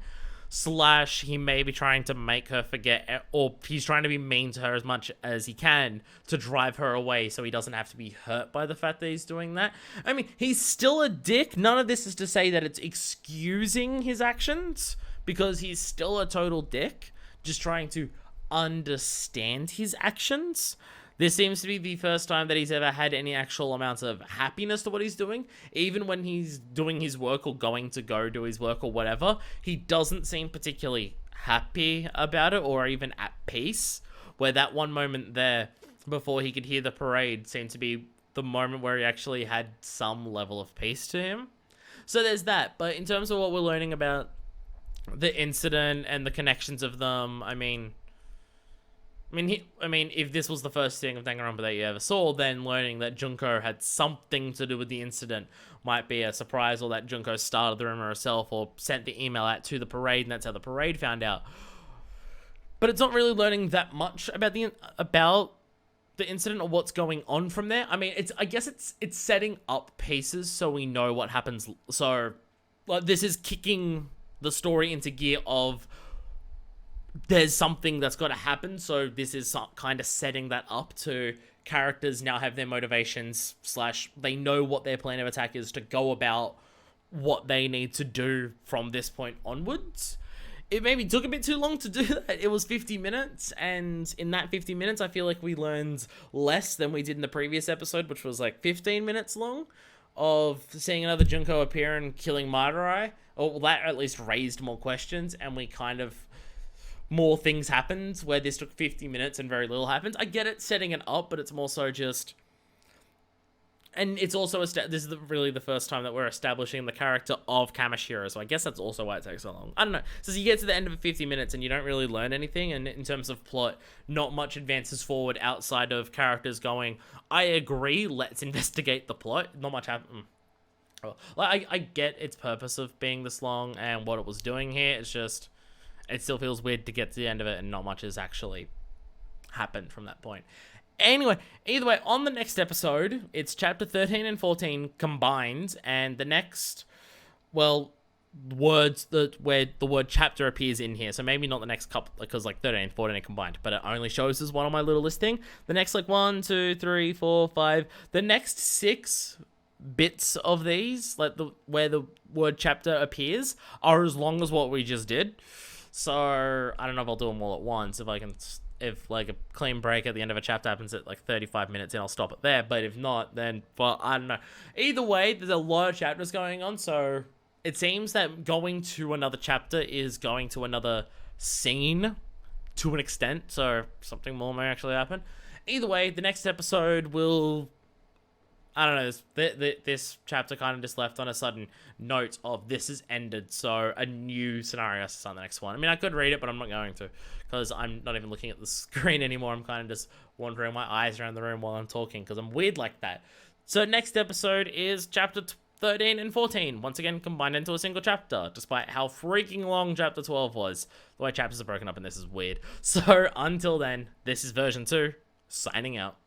Slash, he may be trying to make her forget, or he's trying to be mean to her as much as he can to drive her away so he doesn't have to be hurt by the fact that he's doing that. I mean, he's still a dick. None of this is to say that it's excusing his actions, because he's still a total dick, just trying to understand his actions. This seems to be the first time that he's ever had any actual amounts of happiness to what he's doing. Even when he's doing his work or going to go do his work or whatever, he doesn't seem particularly happy about it or even at peace. Where that one moment there, before he could hear the parade, seemed to be the moment where he actually had some level of peace to him. So there's that. But in terms of what we're learning about the incident and the connections of them, I mean, I mean, if this was the first thing of Danganronpa that you ever saw, then learning that Junko had something to do with the incident might be a surprise, or that Junko started the rumor herself, or sent the email out to the parade, and that's how the parade found out. But it's not really learning that much about the incident or what's going on from there. I mean, I guess it's setting up pieces so we know what happens. So, like, this is kicking the story into gear of there's something that's got to happen. So this is kind of setting that up to characters now have their motivations / they know what their plan of attack is to go about what they need to do from this point onwards. It maybe took a bit too long to do that. It was 50 minutes, and in that 50 minutes, I feel like we learned less than we did in the previous episode, which was like 15 minutes long, of seeing another Junko appear and killing Madurai. Or that at least raised more questions, and we kind of... more things happened, where this took 50 minutes and very little happened. I get it, setting it up, but it's more so just... And it's also, this is really the first time that we're establishing the character of Kamishiro, so I guess that's also why it takes so long. I don't know. So you get to the end of 50 minutes and you don't really learn anything, and in terms of plot, not much advances forward outside of characters going, I agree, let's investigate the plot. Not much happened. Like, I get its purpose of being this long and what it was doing here. It's just, it still feels weird to get to the end of it and not much has actually happened from that point. Anyway, either way, on the next episode, it's chapter 13 and 14 combined, and the next, well, words where the word chapter appears in here. So maybe not the next couple, because like 13 and 14 are combined, but it only shows as one on my little listing. The next like 1, 2, 3, 4, 5, the next 6 bits of these, like where the word chapter appears, are as long as what we just did. So I don't know if I'll do them all at once. If like a clean break at the end of a chapter happens at like 35 minutes in, I'll stop it there. But if not, then, well, I don't know. Either way, there's a lot of chapters going on, so it seems that going to another chapter is going to another scene to an extent, so something more may actually happen. Either way, the next episode will... I don't know, this chapter kind of just left on a sudden note of this has ended, so a new scenario has to start the next one. I mean, I could read it, but I'm not going to, because I'm not even looking at the screen anymore. I'm kind of just wandering my eyes around the room while I'm talking, because I'm weird like that. So next episode is chapter 13 and 14, once again combined into a single chapter, despite how freaking long chapter 12 was. The way chapters are broken up in this is weird. So until then, this is version 2, signing out.